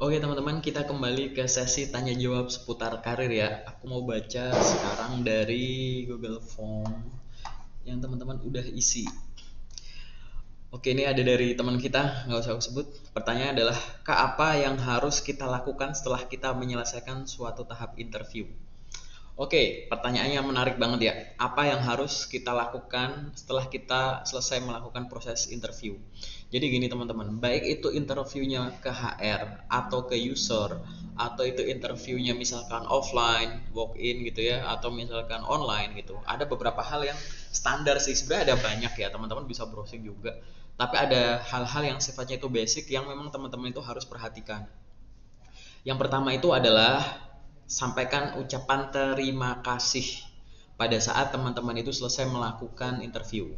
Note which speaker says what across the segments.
Speaker 1: Oke teman-teman, kita kembali ke sesi tanya jawab seputar karir ya. Aku mau baca sekarang dari Google Form yang teman-teman udah isi. Oke, ini ada dari teman kita, nggak usah aku sebut. Pertanyaannya adalah, Kak, apa yang harus kita lakukan setelah kita menyelesaikan suatu tahap interview? Oke, pertanyaannya menarik banget ya. Apa yang harus kita lakukan setelah kita selesai melakukan proses interview? Jadi gini teman-teman, baik itu interviewnya ke HR atau ke user, atau itu interviewnya misalkan offline, walk-in gitu ya, atau misalkan online gitu. Ada beberapa hal yang standar sih, sebenarnya ada banyak ya, teman-teman bisa browsing juga. Tapi ada hal-hal yang sifatnya itu basic yang memang teman-teman itu harus perhatikan. Yang pertama itu adalah sampaikan ucapan terima kasih pada saat teman-teman itu selesai melakukan interview.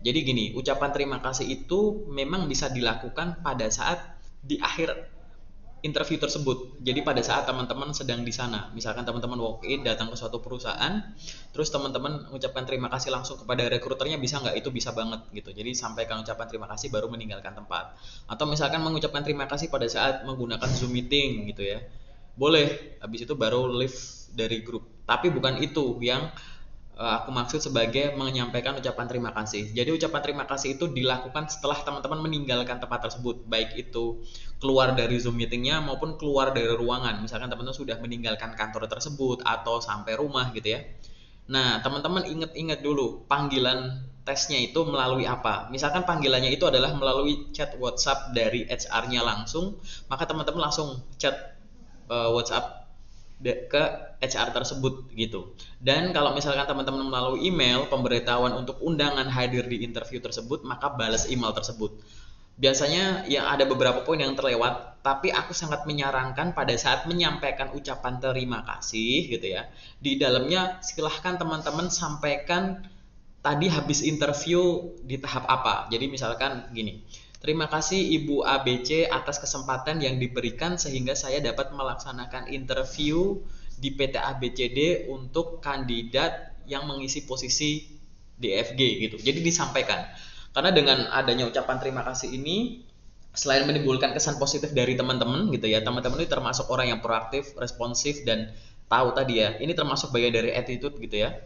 Speaker 1: Jadi gini, ucapan terima kasih itu memang bisa dilakukan pada saat di akhir interview tersebut. Jadi pada saat teman-teman sedang di sana, misalkan teman-teman walk in datang ke suatu perusahaan, terus teman-teman mengucapkan terima kasih langsung kepada rekruternya, bisa nggak? Itu bisa banget gitu. Jadi sampaikan ucapan terima kasih baru meninggalkan tempat. Atau misalkan mengucapkan terima kasih pada saat menggunakan Zoom meeting gitu ya. Boleh, habis itu baru leave dari grup. Tapi bukan itu yang aku maksud sebagai menyampaikan ucapan terima kasih. Jadi ucapan terima kasih itu dilakukan setelah teman-teman meninggalkan tempat tersebut, baik itu keluar dari Zoom meetingnya maupun keluar dari ruangan. Misalkan teman-teman sudah meninggalkan kantor tersebut atau sampai rumah gitu ya. Nah, teman-teman ingat-ingat dulu panggilan tesnya itu melalui apa. Misalkan panggilannya itu adalah melalui chat WhatsApp dari HR-nya langsung, maka teman-teman langsung chat WhatsApp ke HR tersebut gitu. Dan kalau misalkan teman-teman melalui email pemberitahuan untuk undangan hadir di interview tersebut, maka balas email tersebut. Biasanya ya ada beberapa poin yang terlewat, tapi aku sangat menyarankan pada saat menyampaikan ucapan terima kasih gitu ya. Di dalamnya silahkan teman-teman sampaikan tadi habis interview di tahap apa. Jadi misalkan gini, terima kasih Ibu ABC atas kesempatan yang diberikan sehingga saya dapat melaksanakan interview di PT ABCD untuk kandidat yang mengisi posisi DFG gitu. Jadi disampaikan. Karena dengan adanya ucapan terima kasih ini, selain menimbulkan kesan positif dari teman-teman gitu ya, teman-teman ini termasuk orang yang proaktif, responsif, dan tahu tadi ya, ini termasuk bagian dari attitude gitu ya.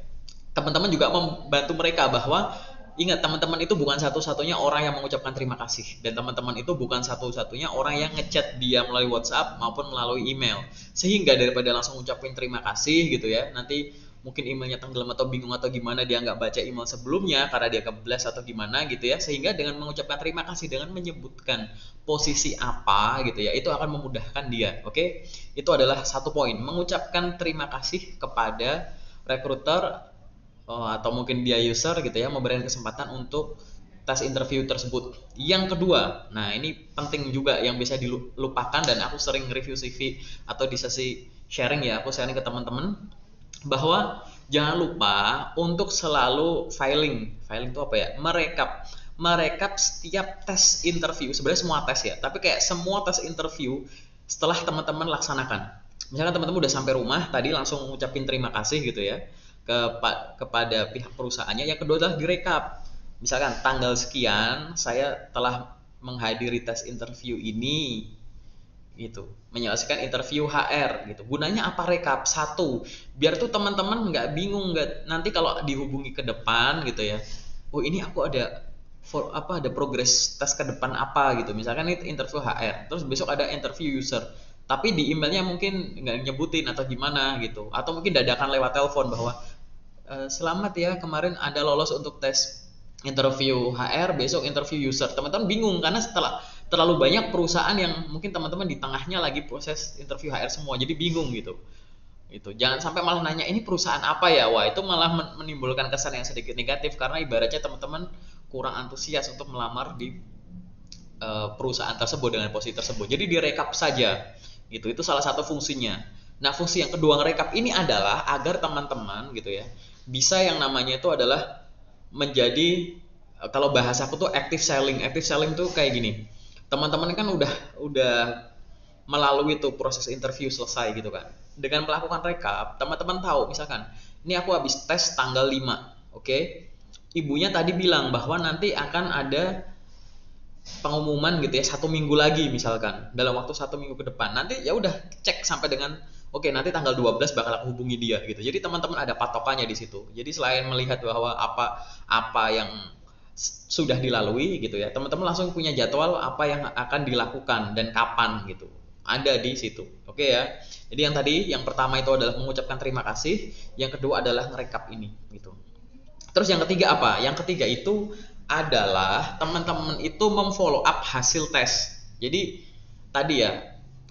Speaker 1: Teman-teman juga membantu mereka bahwa ingat, teman-teman itu bukan satu-satunya orang yang mengucapkan terima kasih, dan teman-teman itu bukan satu-satunya orang yang ngechat dia melalui WhatsApp maupun melalui email. Sehingga daripada langsung ucapin terima kasih gitu ya, nanti mungkin emailnya tenggelam atau bingung atau gimana, dia nggak baca email sebelumnya karena dia keblas atau gimana gitu ya, sehingga dengan mengucapkan terima kasih dengan menyebutkan posisi apa gitu ya, itu akan memudahkan dia. Oke, itu adalah satu poin, mengucapkan terima kasih kepada rekruter, atau mungkin dia user gitu ya, memberikan kesempatan untuk tes interview tersebut. Yang kedua, nah ini penting juga yang bisa dilupakan, dan aku sering review CV atau di sesi sharing ya, aku sharing ke teman-teman bahwa jangan lupa untuk selalu filing. Filing itu apa ya? Merekap setiap tes interview. Sebenarnya semua tes ya, tapi kayak semua tes interview setelah teman-teman laksanakan. Misalkan teman-teman udah sampai rumah, tadi langsung ngucapin terima kasih gitu ya kepada pihak perusahaannya. Yang kedua adalah direkap. Misalkan tanggal sekian saya telah menghadiri tes interview ini gitu, menyelesaikan interview HR gitu. Gunanya apa rekap? Satu, biar tuh teman-teman nggak bingung, nggak nanti kalau dihubungi ke depan gitu ya, oh ini aku ada ada progress tes ke depan apa gitu, misalkan itu interview HR, terus besok ada interview user, tapi di emailnya mungkin nggak nyebutin atau gimana gitu, atau mungkin dadakan lewat telepon bahwa selamat ya, kemarin Anda lolos untuk tes interview HR, besok interview user. Teman-teman bingung karena setelah terlalu banyak perusahaan yang mungkin teman-teman di tengahnya lagi proses interview HR semua, jadi bingung gitu. Itu jangan sampai malah nanya ini perusahaan apa ya. Wah, itu malah menimbulkan kesan yang sedikit negatif, karena ibaratnya teman-teman kurang antusias untuk melamar di perusahaan tersebut dengan posisi tersebut. Jadi direkap saja gitu. Itu salah satu fungsinya. Nah, fungsi yang kedua ngerekap ini adalah agar teman-teman gitu ya bisa yang namanya itu adalah menjadi, kalau bahasa aku tuh active selling. Active selling tuh kayak gini. Teman-teman kan udah melalui tuh proses interview selesai gitu kan. Dengan melakukan rekap, teman-teman tahu misalkan, ini aku habis tes tanggal 5, oke? Ibunya tadi bilang bahwa nanti akan ada pengumuman gitu ya 1 minggu lagi misalkan, dalam waktu 1 minggu ke depan, nanti ya udah cek sampai dengan oke nanti tanggal 12 bakal aku hubungi dia gitu. Jadi teman-teman ada patokannya di situ. Jadi selain melihat bahwa apa yang sudah dilalui gitu ya, teman-teman langsung punya jadwal apa yang akan dilakukan dan kapan gitu, ada di situ. Oke ya. Jadi yang pertama itu adalah mengucapkan terima kasih, yang kedua adalah ngerekap ini gitu. Terus yang ketiga apa? Yang ketiga itu adalah teman-teman itu memfollow up hasil tes. Jadi tadi ya,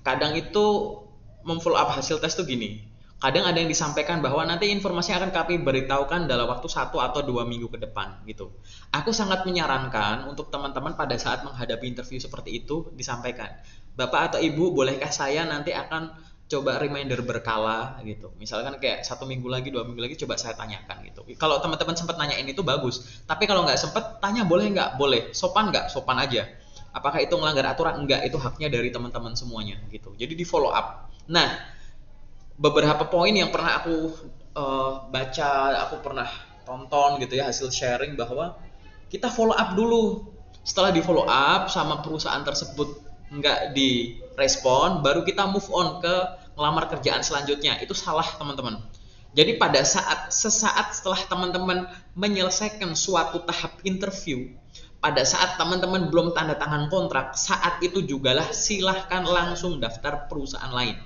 Speaker 1: kadang itu memfollow up hasil tes tuh gini. Kadang ada yang disampaikan bahwa nanti informasi akan kami beritahukan dalam waktu 1 atau 2 minggu ke depan gitu. Aku sangat menyarankan untuk teman-teman pada saat menghadapi interview seperti itu disampaikan, Bapak atau Ibu, bolehkah saya nanti akan coba reminder berkala gitu. Misalkan kayak 1 minggu lagi, 2 minggu lagi coba saya tanyakan gitu. Kalau teman-teman sempat nanyain itu bagus. Tapi kalau nggak sempat, tanya boleh nggak? Boleh. Sopan nggak? Sopan aja. Apakah itu melanggar aturan? Enggak. Itu haknya dari teman-teman semuanya gitu. Jadi di follow up. Nah, beberapa poin yang pernah aku baca, aku pernah tonton gitu ya, hasil sharing bahwa kita follow up dulu. Setelah di follow up sama perusahaan tersebut nggak direspon, baru kita move on ke ngelamar kerjaan selanjutnya. Itu salah teman-teman. Jadi pada sesaat setelah teman-teman menyelesaikan suatu tahap interview, pada saat teman-teman belum tanda tangan kontrak, saat itu jugalah silahkan langsung daftar perusahaan lain.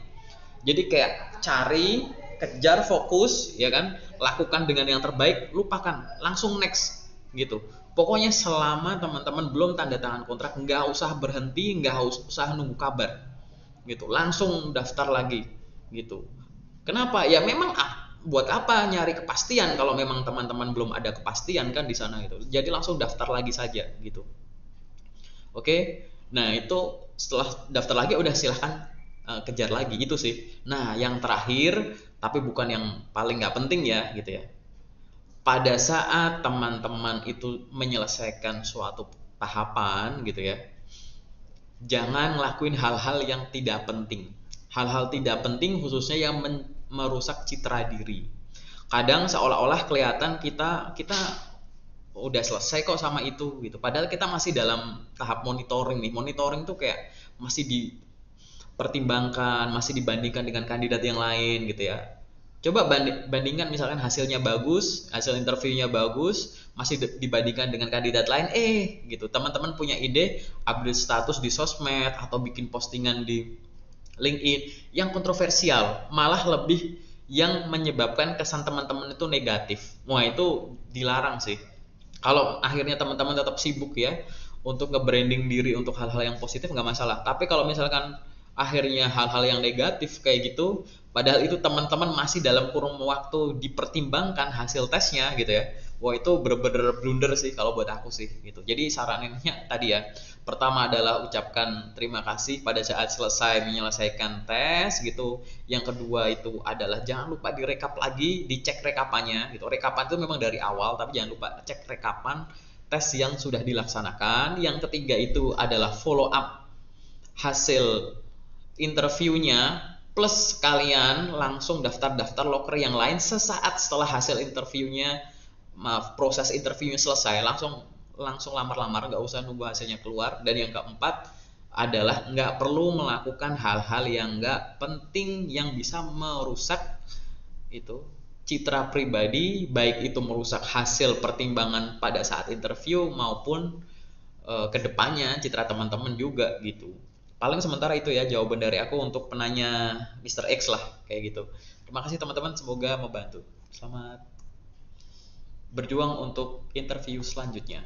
Speaker 1: Jadi kayak cari, kejar, fokus, ya kan, lakukan dengan yang terbaik, lupakan, langsung next gitu. Pokoknya selama teman-teman belum tanda tangan kontrak, nggak usah berhenti, nggak usah nunggu kabar gitu, langsung daftar lagi gitu. Kenapa? Ya memang buat apa nyari kepastian kalau memang teman-teman belum ada kepastian kan di sana gitu. Jadi langsung daftar lagi saja gitu. Oke, nah itu setelah daftar lagi udah silahkan kejar lagi itu sih. Nah yang terakhir tapi bukan yang paling nggak penting ya gitu ya. Pada saat teman-teman itu menyelesaikan suatu tahapan gitu ya, jangan ngelakuin hal-hal yang tidak penting. Hal-hal tidak penting khususnya yang merusak citra diri. Kadang seolah-olah kelihatan kita udah selesai kok sama itu gitu. Padahal kita masih dalam tahap monitoring nih. Monitoring tuh kayak masih dipertimbangkan, masih dibandingkan dengan kandidat yang lain gitu ya. Coba bandingkan misalkan hasilnya bagus, hasil interviewnya bagus, masih dibandingkan dengan kandidat lain, gitu. Teman-teman punya ide update status di sosmed atau bikin postingan di LinkedIn yang kontroversial, malah lebih yang menyebabkan kesan teman-teman itu negatif. Wah, itu dilarang sih. Kalau akhirnya teman-teman tetap sibuk ya untuk nge-branding diri untuk hal-hal yang positif nggak masalah. Tapi kalau misalkan akhirnya hal-hal yang negatif kayak gitu, padahal itu teman-teman masih dalam kurun waktu dipertimbangkan hasil tesnya gitu ya. Wah, itu bener-bener blunder sih kalau buat aku sih gitu. Jadi sarannya tadi ya, pertama adalah ucapkan terima kasih pada saat selesai menyelesaikan tes gitu. Yang kedua itu adalah jangan lupa direkap lagi, dicek rekapannya gitu. Rekapan itu memang dari awal, tapi jangan lupa cek rekapan tes yang sudah dilaksanakan. Yang ketiga itu adalah follow up hasil interviewnya, plus kalian langsung daftar-daftar loker yang lain sesaat setelah hasil interviewnya, proses interviewnya selesai, langsung lamar-lamar, nggak usah nunggu hasilnya keluar. Dan yang keempat adalah nggak perlu melakukan hal-hal yang nggak penting yang bisa merusak itu citra pribadi, baik itu merusak hasil pertimbangan pada saat interview maupun kedepannya citra teman-teman juga gitu. Paling sementara itu ya jawaban dari aku untuk penanya Mr. X lah kayak gitu. Terima kasih teman-teman, semoga membantu. Selamat berjuang untuk interview selanjutnya.